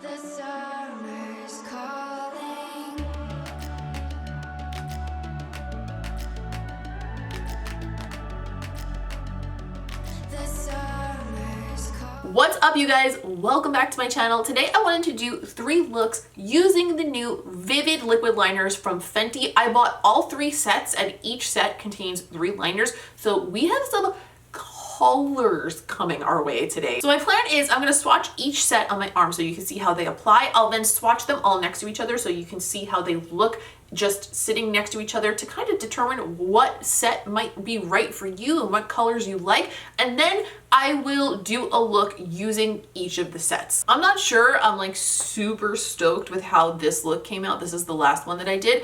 The summer's calling. The summer's calling. What's up, you guys? Welcome back to my channel. Today I wanted to do 3 looks using the new Vivid liquid liners from Fenty. I bought all 3 sets and each set contains 3 liners. So we have some colors coming our way today. So my plan is I'm going to swatch each set on my arm so you can see how they apply. I'll then swatch them all next to each other so you can see how they look just sitting next to each other to kind of determine what set might be right for you and what colors you like. And then I will do a look using each of the sets. I'm not sure I'm like super stoked with how this look came out. This is the last one that I did,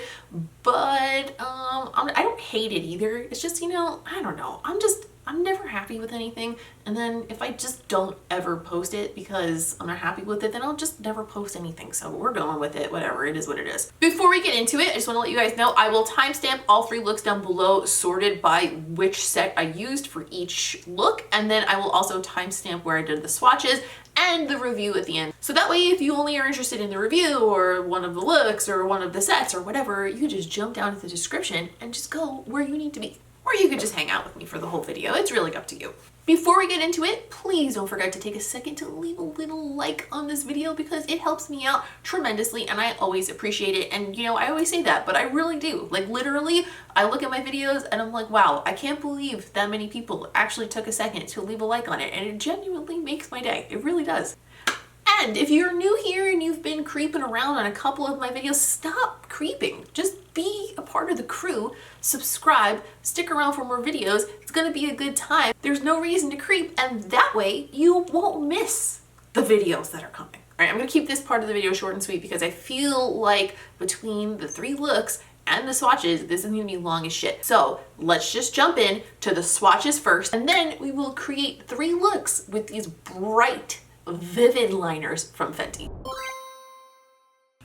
but I don't hate it either. It's just, you know, I don't know. I'm never happy with anything, and then if I just don't ever post it because I'm not happy with it, then I'll just never post anything. So we're going with it, whatever, it is what it is. Before we get into it, I just want to let you guys know I will timestamp all 3 looks down below sorted by which set I used for each look, and then I will also timestamp where I did the swatches and the review at the end. So that way, if you only are interested in the review or one of the looks or one of the sets or whatever, you can just jump down to the description and just go where you need to be. Or you could just hang out with me for the whole video. It's really up to you. Before we get into it, please don't forget to take a second to leave a little like on this video because it helps me out tremendously and I always appreciate it. And you know, I always say that, but I really do. Like literally, I look at my videos and I'm like, wow, I can't believe that many people actually took a second to leave a like on it. And it genuinely makes my day. It really does. And if you're new here and you've been creeping around on a couple of my videos, stop creeping. Just be a part of the crew, subscribe, stick around for more videos. It's gonna be a good time. There's no reason to creep, and that way you won't miss the videos that are coming. All right, I'm gonna keep this part of the video short and sweet because I feel like between the 3 looks and the swatches, this is gonna be long as shit. So let's just jump in to the swatches first, and then we will create 3 looks with these bright, vivid liners from Fenty.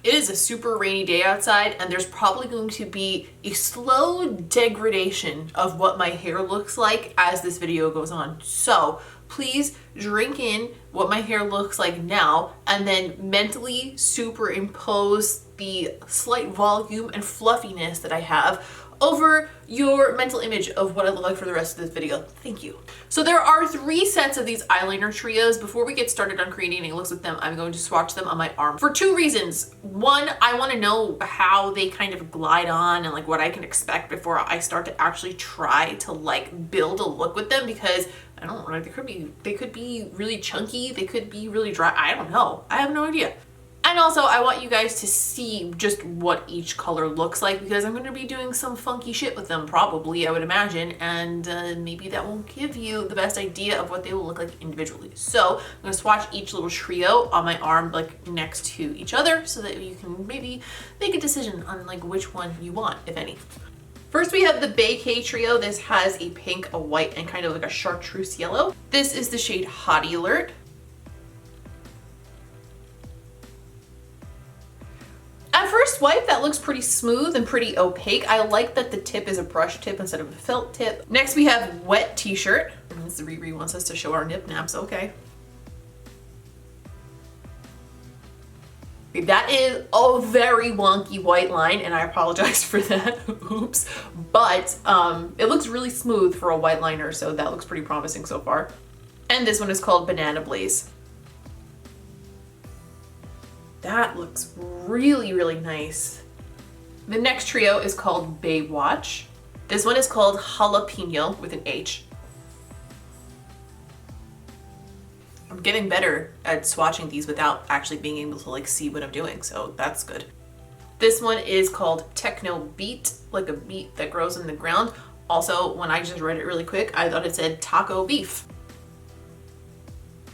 It is a super rainy day outside and there's probably going to be a slow degradation of what my hair looks like as this video goes on. So please drink in what my hair looks like now and then mentally superimpose the slight volume and fluffiness that I have over your mental image of what I look like for the rest of this video. Thank you. So there are 3 sets of these eyeliner trios. Before we get started on creating any looks with them, I'm going to swatch them on my arm for 2 reasons. One, I want to know how they kind of glide on and like what I can expect before I start to actually try to like build a look with them, because I don't know, they could be really chunky, they could be really dry. I don't know. I have no idea. And also, I want you guys to see just what each color looks like because I'm going to be doing some funky shit with them probably, I would imagine, and maybe that won't give you the best idea of what they will look like individually. So I'm going to swatch each little trio on my arm like next to each other so that you can maybe make a decision on like which one you want, if any. First, we have the Baecae trio. This has a pink, a white, and kind of like a chartreuse yellow. This is the shade Hottie Alert. At first swipe, that looks pretty smooth and pretty opaque. I like that the tip is a brush tip instead of a felt tip. Next, we have Wet T-shirt. This Riri wants us to show our nip naps, okay. That is a very wonky white line, and I apologize for that, oops. But it looks really smooth for a white liner, so that looks pretty promising so far. And this one is called Banana Blaze. That looks really, really nice. The next trio is called Baewatch. This one is called Jalapeno with an H. I'm getting better at swatching these without actually being able to like see what I'm doing, so that's good. This one is called Techno Beet, like a beet that grows in the ground. Also, when I just read it really quick, I thought it said taco beef.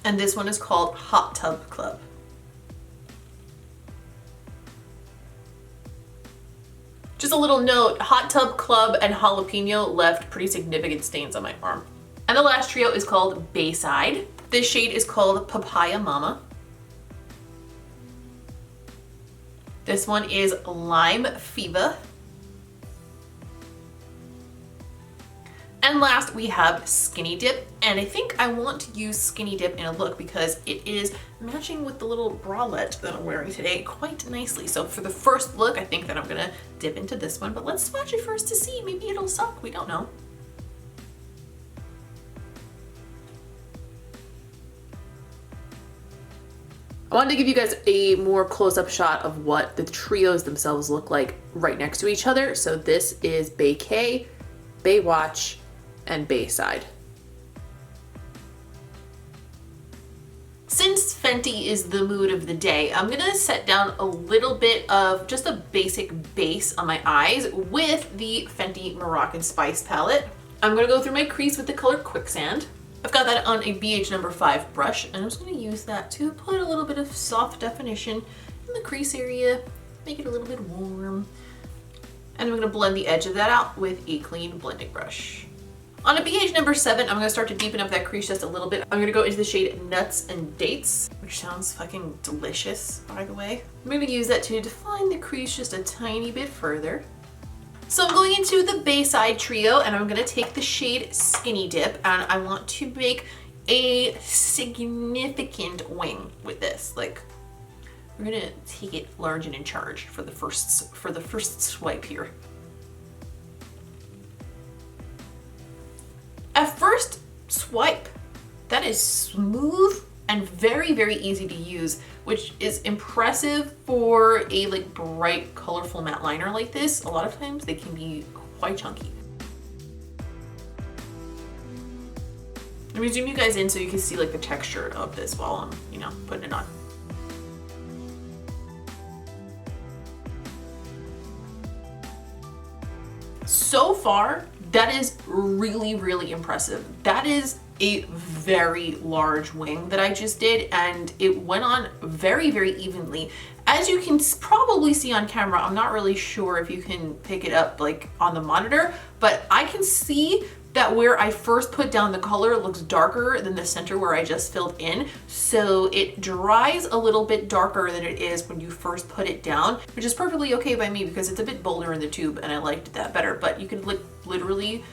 And this one is called Hot Tub Club. Just a little note, Hot Tub Club and Jalapeno left pretty significant stains on my arm. And the last trio is called Baeside. This shade is called Papaya Mama. This one is Lime Fever. And last we have Skinny Dip, and I think I want to use Skinny Dip in a look because it is matching with the little bralette that I'm wearing today quite nicely. So for the first look, I think that I'm gonna dip into this one, but let's swatch it first to see. Maybe it'll suck, we don't know. I wanted to give you guys a more close-up shot of what the trios themselves look like right next to each other. So this is Baecae, Baewatch, and Baeside. Since Fenty is the mood of the day, I'm gonna set down a little bit of just a basic base on my eyes with the Fenty Moroccan Spice palette. I'm gonna go through my crease with the color Quicksand. I've got that on a BH number 5 brush, and I'm just gonna use that to put a little bit of soft definition in the crease area, make it a little bit warm. And I'm gonna blend the edge of that out with a clean blending brush. On a BH number 7, I'm gonna start to deepen up that crease just a little bit. I'm gonna go into the shade Nuts and Dates, which sounds fucking delicious, by the way. I'm gonna use that to define the crease just a tiny bit further. So I'm going into the Baeside trio, and I'm gonna take the shade Skinny Dip, and I want to make a significant wing with this. Like, we're gonna take it large and in charge for the first swipe here. At first swipe, that is smooth and very, very easy to use, which is impressive for a like bright, colorful matte liner like this. A lot of times they can be quite chunky. Let me zoom you guys in so you can see like the texture of this while I'm, you know, putting it on. So far, that is really, really impressive. That is a very large wing that I just did, and it went on very, very evenly. As you can probably see on camera, I'm not really sure if you can pick it up like on the monitor, but I can see that where I first put down the color looks darker than the center where I just filled in. So it dries a little bit darker than it is when you first put it down, which is perfectly okay by me because it's a bit bolder in the tube and I liked that better. But you can like literally,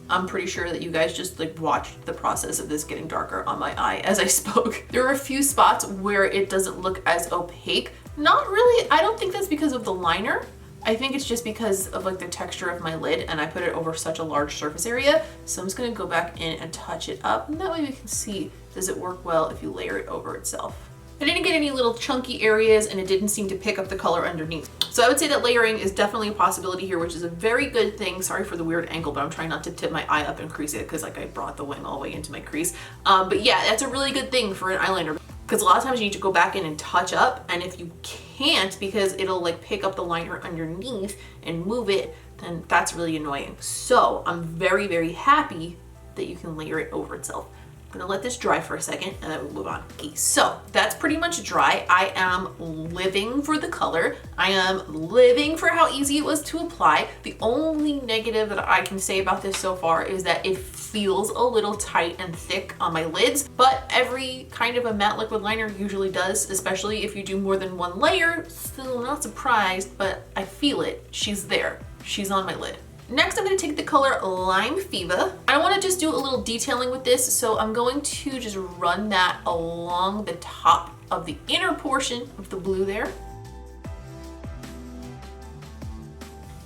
I'm pretty sure that you guys just like watched the process of this getting darker on my eye as I spoke. There are a few spots where it doesn't look as opaque. Not really, I don't think that's because of the liner. I think it's just because of like the texture of my lid, and I put it over such a large surface area. So I'm just gonna go back in and touch it up, and that way we can see, does it work well if you layer it over itself? I didn't get any little chunky areas, and it didn't seem to pick up the color underneath. So I would say that layering is definitely a possibility here, which is a very good thing. Sorry for the weird angle, but I'm trying not to tip my eye up and crease it because like I brought the wing all the way into my crease. But yeah, that's a really good thing for an eyeliner, because a lot of times you need to go back in and touch up, and if you can't because it'll like pick up the liner underneath and move it, then that's really annoying. So I'm very, very happy that you can layer it over itself. I'm gonna let this dry for a second and then we'll move on. Okay, so that's pretty much dry. I am living for the color. I am living for how easy it was to apply. The only negative that I can say about this so far is that it feels a little tight and thick on my lids, but every kind of a matte liquid liner usually does, especially if you do more than one layer. So I'm not surprised, but I feel it. She's there. She's on my lid. Next, I'm going to take the color Lime Fiva. I want to just do a little detailing with this, so I'm going to just run that along the top of the inner portion of the blue there.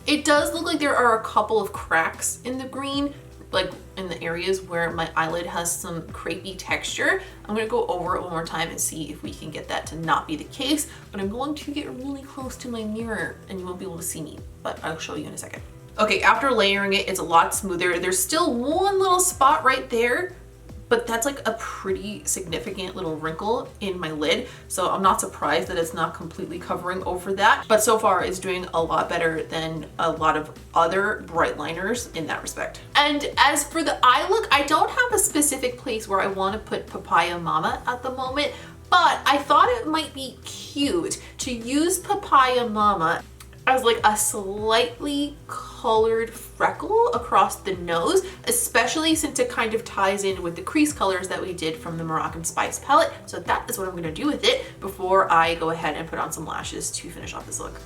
It does look like there are a couple of cracks in the green, like in the areas where my eyelid has some crepey texture. I'm going to go over it one more time and see if we can get that to not be the case, but I'm going to get really close to my mirror and you won't be able to see me, but I'll show you in a second. Okay, after layering it, it's a lot smoother. There's still one little spot right there, but that's like a pretty significant little wrinkle in my lid. So I'm not surprised that it's not completely covering over that, but so far it's doing a lot better than a lot of other bright liners in that respect. And as for the eye look, I don't have a specific place where I want to put Papaya Mama at the moment, but I thought it might be cute to use Papaya Mama as like a slightly colored freckle across the nose, especially since it kind of ties in with the crease colors that we did from the Moroccan Spice palette. So that is what I'm gonna do with it before I go ahead and put on some lashes to finish off this look.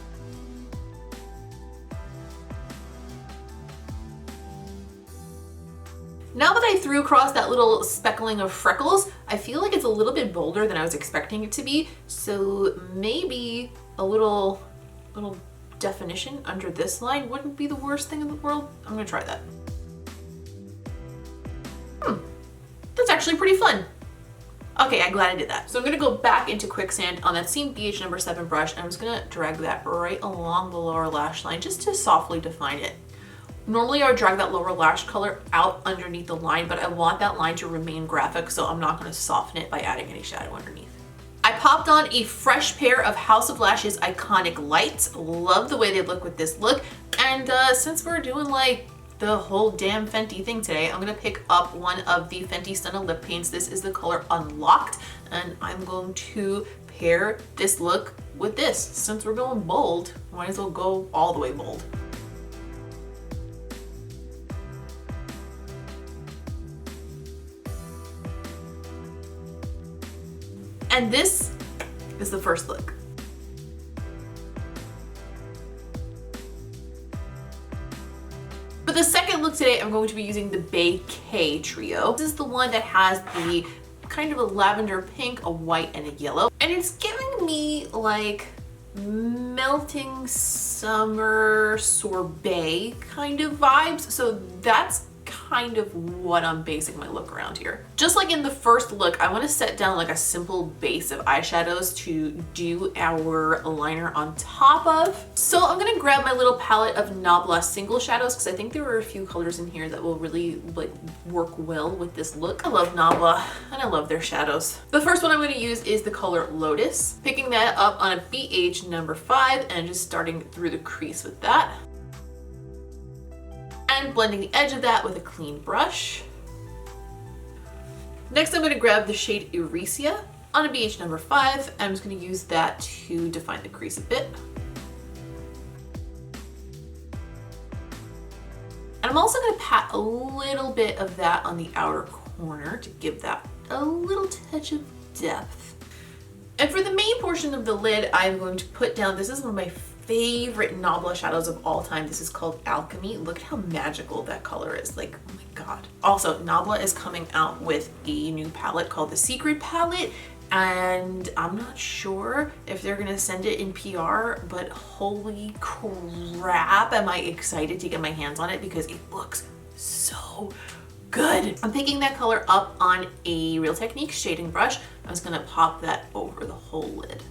Now that I threw across that little speckling of freckles, I feel like it's a little bit bolder than I was expecting it to be. So maybe a little definition under this line wouldn't be the worst thing in the world. I'm gonna try that. That's actually pretty fun. Okay, I'm glad I did that. So I'm gonna go back into Quicksand on that same BH number 7 brush, and I'm just gonna drag that right along the lower lash line just to softly define it. Normally I would drag that lower lash color out underneath the line, but I want that line to remain graphic, so I'm not gonna soften it by adding any shadow underneath. I popped on a fresh pair of House of Lash's iconic lights. Love the way they look with this look. And since we're doing like the whole damn Fenty thing today, I'm gonna pick up one of the Fenty Stunna lip paints. This is the color Unlocked, and I'm going to pair this look with this. Since we're going bold, might as well go all the way bold. And this is the first look. For the second look today, I'm going to be using the Baecae trio. This is the one that has the kind of a lavender pink, a white, and a yellow. And it's giving me like melting summer sorbet kind of vibes. So that's kind of what I'm basing my look around here. Just like in the first look, I want to set down like a simple base of eyeshadows to do our liner on top of. So I'm gonna grab my little palette of Nabla single shadows because I think there are a few colors in here that will really like work well with this look. I love Nabla and I love their shadows. The first one I'm going to use is the color Lotus. Picking that up on a BH number 5 and just starting through the crease with that. And blending the edge of that with a clean brush. Next, I'm going to grab the shade Euresia on a BH number 5. I'm just going to use that to define the crease a bit. And I'm also going to pat a little bit of that on the outer corner to give that a little touch of depth. And for the main portion of the lid, I'm going to put down, this is one of my favorite Nabla shadows of all time. This is called Alchemy. Look at how magical that color is. Like, oh my God. Also, Nabla is coming out with a new palette called the Secret Palette. And I'm not sure if they're gonna send it in PR, but holy crap, am I excited to get my hands on it because it looks so good. I'm picking that color up on a Real Techniques shading brush. I'm just gonna pop that over the whole lid.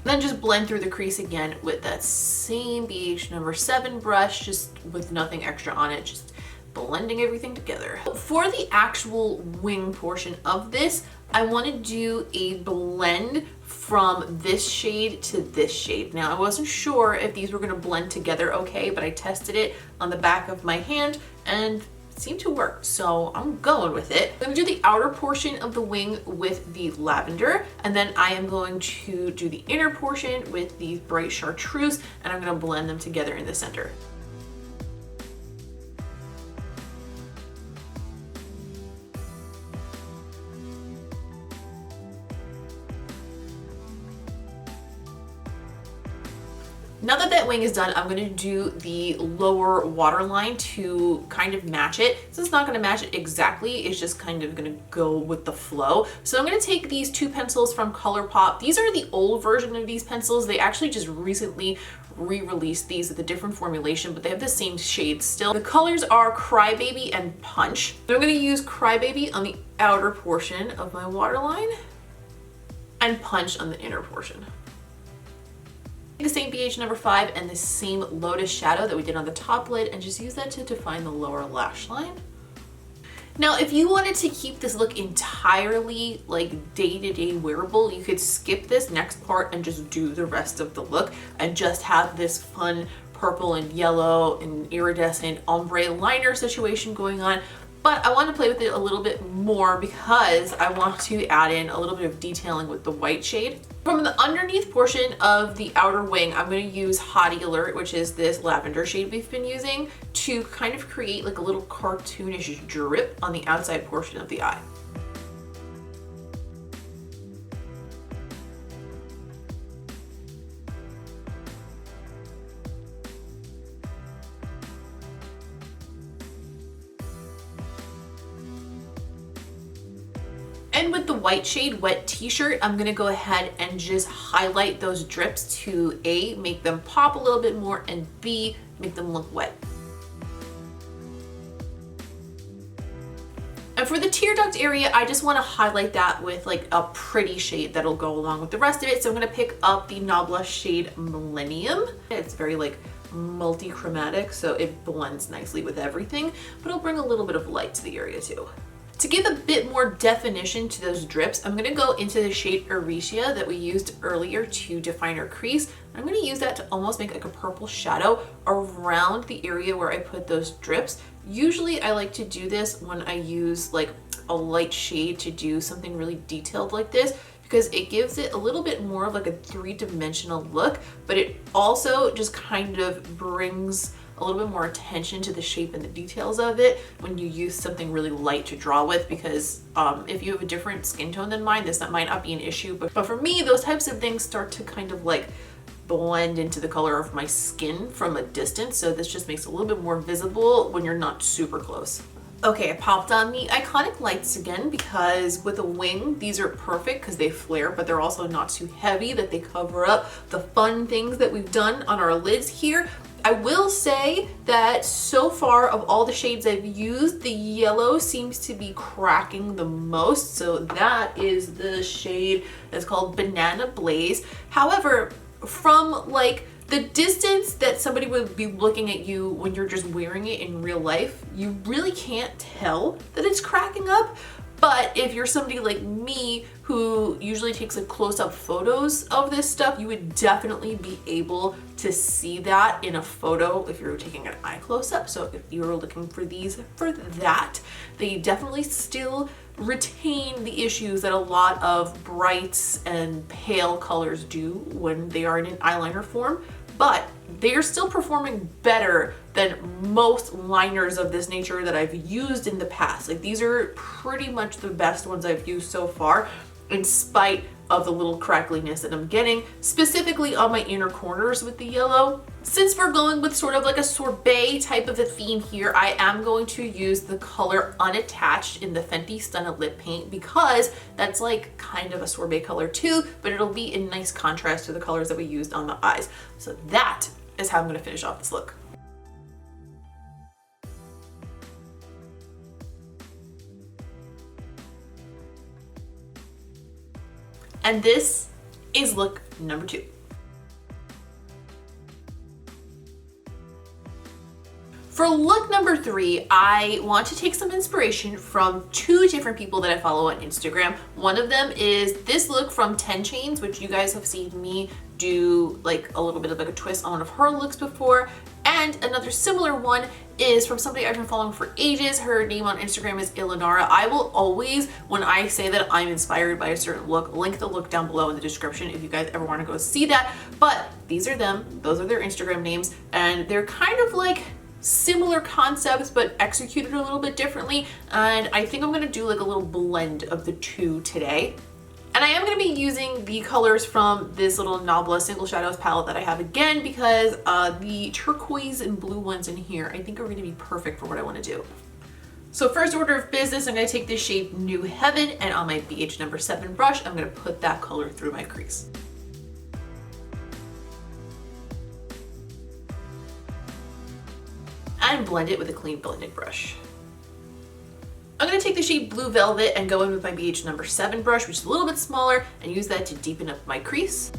Then just blend through the crease again with that same BH number 7 brush, just with nothing extra on it, just blending everything together. For the actual wing portion of this, I want to do a blend from this shade to this shade. Now, I wasn't sure if these were going to blend together okay, but I tested it on the back of my hand and seemed to work, so I'm going with it. I'm gonna do the outer portion of the wing with the lavender, and then I am going to do the inner portion with the bright chartreuse, and I'm gonna blend them together in the center. Now that that wing is done, I'm gonna do the lower waterline to kind of match it. So it's not gonna match it exactly, it's just kind of gonna go with the flow. So I'm gonna take these 2 pencils from ColourPop. These are the old version of these pencils. They actually just recently re-released these with a different formulation, but they have the same shade still. The colors are Crybaby and Punch. So I'm gonna use Crybaby on the outer portion of my waterline and Punch on the inner portion. The same BH number 5 and the same Lotus shadow that we did on the top lid and just use that to define the lower lash line. Now, if you wanted to keep this look entirely like day-to-day wearable, you could skip this next part and just do the rest of the look and just have this fun purple and yellow and iridescent ombre liner situation going on. But I want to play with it a little bit more because I want to add in a little bit of detailing with the white shade. From the underneath portion of the outer wing, I'm going to use Hottie Alert, which is this lavender shade we've been using, to kind of create like a little cartoonish drip on the outside portion of the eye. And with the white shade Wet T-shirt, I'm gonna go ahead and just highlight those drips to A, make them pop a little bit more, and B, make them look wet. And for the tear duct area, I just want to highlight that with like a pretty shade that'll go along with the rest of it. So I'm going to pick up the Nabla shade Millennium. It's very like multi-chromatic, so it blends nicely with everything, but it'll bring a little bit of light to the area too. To give a bit more definition to those drips, I'm going to go into the shade Aricia that we used earlier to define our crease. I'm going to use that to almost make like a purple shadow around the area where I put those drips. Usually I like to do this when I use like a light shade to do something really detailed like this, because it gives it a little bit more of like a three-dimensional look, but it also just kind of brings a little bit more attention to the shape and the details of it when you use something really light to draw with, because if you have a different skin tone than mine, that might not be an issue, but for me, those types of things start to kind of like blend into the color of my skin from a distance, so this just makes it a little bit more visible when you're not super close. Okay, I popped on the iconic lights again because with a wing, these are perfect because they flare, but they're also not too heavy that they cover up the fun things that we've done on our lids here. I will say that so far of all the shades I've used, the yellow seems to be cracking the most. So that is the shade that's called Banana Blaze. However, from like the distance that somebody would be looking at you when you're just wearing it in real life, you really can't tell that it's cracking up. But if you're somebody like me who usually takes like close-up photos of this stuff, you would definitely be able to see that in a photo if you're taking an eye close-up. So if you were looking for these for that, they definitely still retain the issues that a lot of brights and pale colors do when they are in an eyeliner form, but they are still performing better than most liners of this nature that I've used in the past. Like, these are pretty much the best ones I've used so far, in spite of the little crackliness that I'm getting, specifically on my inner corners with the yellow. Since we're going with sort of like a sorbet type of a theme here, I am going to use the color Unattached in the Fenty Stunna lip paint, because that's like kind of a sorbet color too, but it'll be in nice contrast to the colors that we used on the eyes. So that is how I'm going to finish off this look. And this is look number 2. For look number 3, I want to take some inspiration from 2 different people that I follow on Instagram. One of them is this look from 10 Chains, which you guys have seen me do like a little bit of like a twist on one of her looks before. And another similar one is from somebody I've been following for ages. Her name on Instagram is Ilanara. I will always, when I say that I'm inspired by a certain look, link the look down below in the description if you guys ever want to go see that. But these are them, those are their Instagram names, and they're kind of like similar concepts but executed a little bit differently, and I think I'm gonna do like a little blend of the 2 today. And I am going to be using the colors from this little Nabla Single Shadows palette that I have again, because the turquoise and blue ones in here I think are going to be perfect for what I want to do. So first order of business, I'm going to take this shade New Heaven, and on my BH number 7 brush, I'm going to put that color through my crease. And blend it with a clean blending brush. I'm going to take the shade Blue Velvet and go in with my BH number 7 brush, which is a little bit smaller, and use that to deepen up my crease.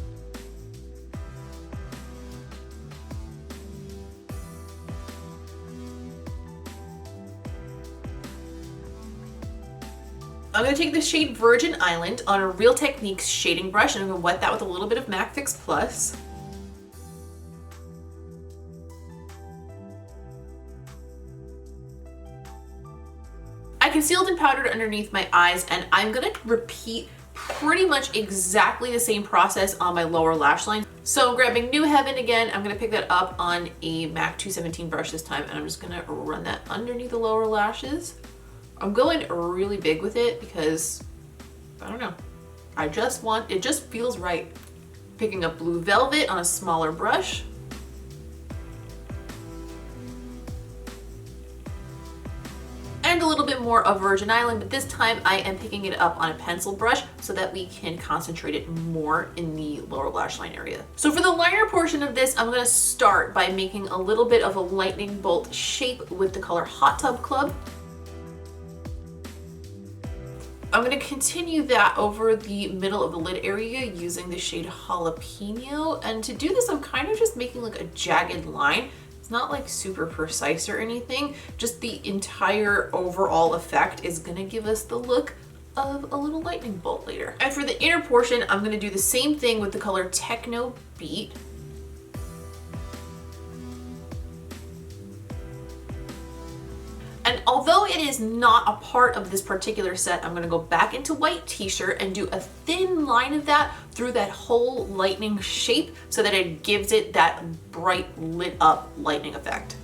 I'm going to take the shade Virgin Island on a Real Techniques shading brush, and I'm going to wet that with a little bit of MAC Fix Plus. I concealed and powdered underneath my eyes, and I'm gonna repeat pretty much exactly the same process on my lower lash line. So grabbing New Heaven again, I'm gonna pick that up on a MAC 217 brush this time, and I'm just gonna run that underneath the lower lashes. I'm going really big with it because, I don't know, it just feels right. Picking up Blue Velvet on a smaller brush. And and a little bit more of Virgin Island, but this time I am picking it up on a pencil brush so that we can concentrate it more in the lower lash line area. So for the liner portion of this, I'm gonna start by making a little bit of a lightning bolt shape with the color Hot Tub Club. I'm going to continue that over the middle of the lid area using the shade Jalapeno. And to do this, I'm kind of just making like a jagged line. It's not like super precise or anything. Just the entire overall effect is going to give us the look of a little lightning bolt later. And for the inner portion, I'm going to do the same thing with the color Techno Beat. And although it is not a part of this particular set, I'm gonna go back into white t-shirt and do a thin line of that through that whole lightning shape so that it gives it that bright lit up lightning effect.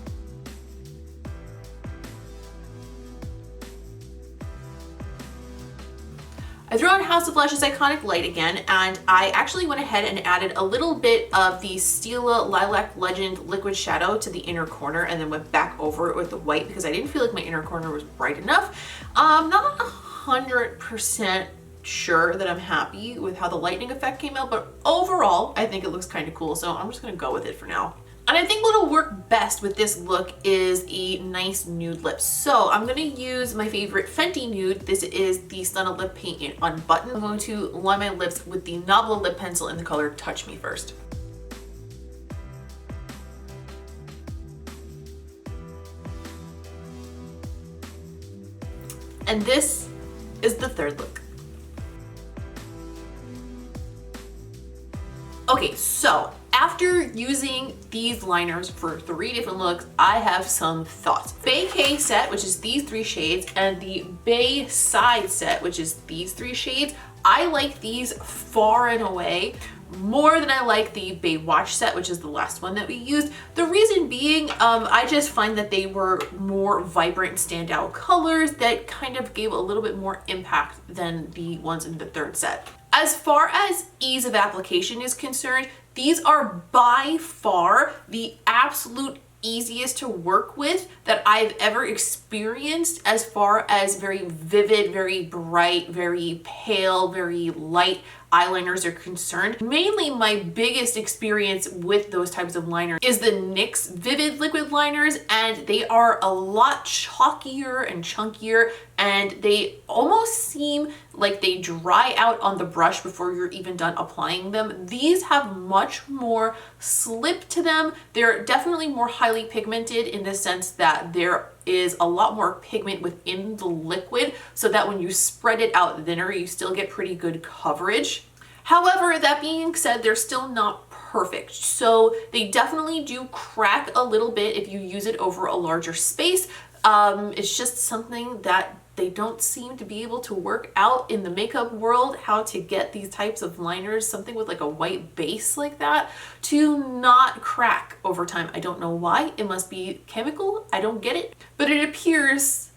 I threw on House of Lash's iconic Lite again, and I actually went ahead and added a little bit of the Stella Lilac Legend liquid shadow to the inner corner and then went back over it with the white because I didn't feel like my inner corner was bright enough. I'm not 100% sure that I'm happy with how the lightning effect came out, but overall I think it looks kind of cool, so I'm just gonna go with it for now. And I think what'll work best with this look is a nice nude lip. So I'm gonna use my favorite Fenty nude. This is the Stunna lip paint in Unbutton. I'm going to line my lips with the Nabla lip pencil in the color Touch Me First. And this is the third look. Okay, so after using these liners for 3 different looks, I have some thoughts. Baecae set, which is these 3 shades, and the Baeside set, which is these 3 shades, I like these far and away more than I like the Baewatch set, which is the last one that we used. The reason being, I just find that they were more vibrant standout colors that kind of gave a little bit more impact than the ones in the third set. As far as ease of application is concerned, these are by far the absolute easiest to work with that I've ever experienced as far as very vivid, very bright, very pale, very light eyeliners are concerned. Mainly my biggest experience with those types of liners is the NYX Vivid liquid liners, and they are a lot chalkier and chunkier, and they almost seem like they dry out on the brush before you're even done applying them. These have much more slip to them. They're definitely more highly pigmented in the sense that there is a lot more pigment within the liquid so that when you spread it out thinner, you still get pretty good coverage. However, that being said, they're still not perfect. So they definitely do crack a little bit if you use it over a larger space. It's just something that they don't seem to be able to work out in the makeup world, how to get these types of liners, something with like a white base like that, to not crack over time. I don't know why. It must be chemical. I don't get it. But it appears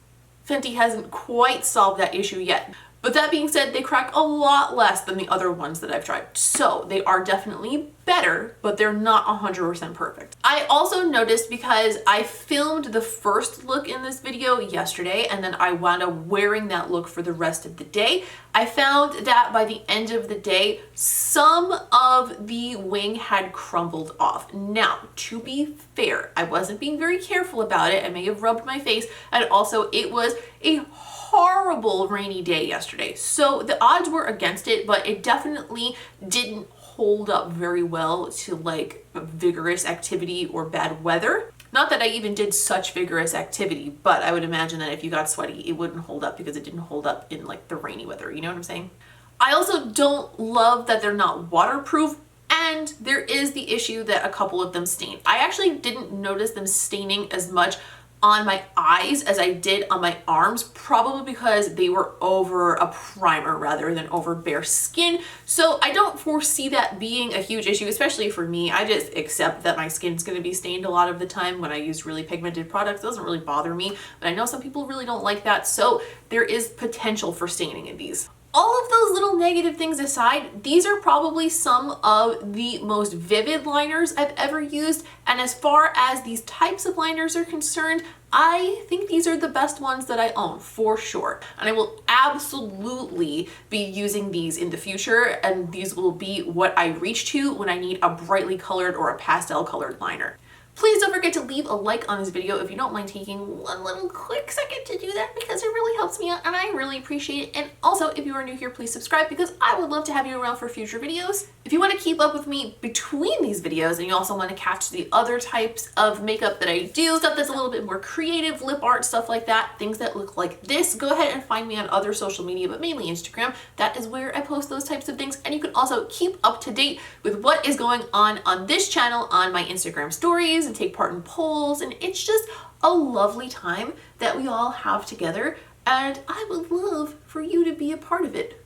Fenty hasn't quite solved that issue yet. But that being said, they crack a lot less than the other ones that I've tried. So they are definitely better, but they're not 100% perfect. I also noticed, because I filmed the first look in this video yesterday and then I wound up wearing that look for the rest of the day, I found that by the end of the day, some of the wing had crumbled off. Now, to be fair, I wasn't being very careful about it. I may have rubbed my face, and also it was a horrible rainy day yesterday. So the odds were against it, but it definitely didn't hold up very well to like vigorous activity or bad weather. Not that I even did such vigorous activity, but I would imagine that if you got sweaty, it wouldn't hold up because it didn't hold up in like the rainy weather. You know what I'm saying? I also don't love that they're not waterproof. And there is the issue that a couple of them stain. I actually didn't notice them staining as much on my eyes as I did on my arms, probably because they were over a primer rather than over bare skin. So I don't foresee that being a huge issue, especially for me. I just accept that my skin's going to be stained a lot of the time when I use really pigmented products. It doesn't really bother me, but I know some people really don't like that. So there is potential for staining in these. All of those little negative things aside, these are probably some of the most vivid liners I've ever used. And as far as these types of liners are concerned, I think these are the best ones that I own for sure. And I will absolutely be using these in the future, and these will be what I reach to when I need a brightly colored or a pastel colored liner. Please don't forget to leave a like on this video if you don't mind taking one little quick second to do that, because it really helps me out and I really appreciate it. And also, if you are new here, please subscribe because I would love to have you around for future videos. If you want to keep up with me between these videos and you also want to catch the other types of makeup that I do, stuff that's a little bit more creative, lip art, stuff like that, things that look like this, go ahead and find me on other social media, but mainly Instagram. That is where I post those types of things. And you can also keep up to date with what is going on this channel on my Instagram stories and take part in polls, and it's just a lovely time that we all have together, and I would love for you to be a part of it.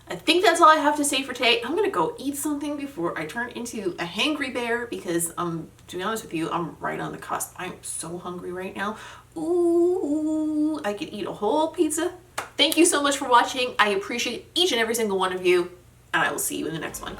I think that's all I have to say for today. I'm gonna go eat something before I turn into a hangry bear, because to be honest with you, I'm right on the cusp. I'm so hungry right now. Ooh, I could eat a whole pizza. Thank you so much for watching. I appreciate each and every single one of you, and I will see you in the next one.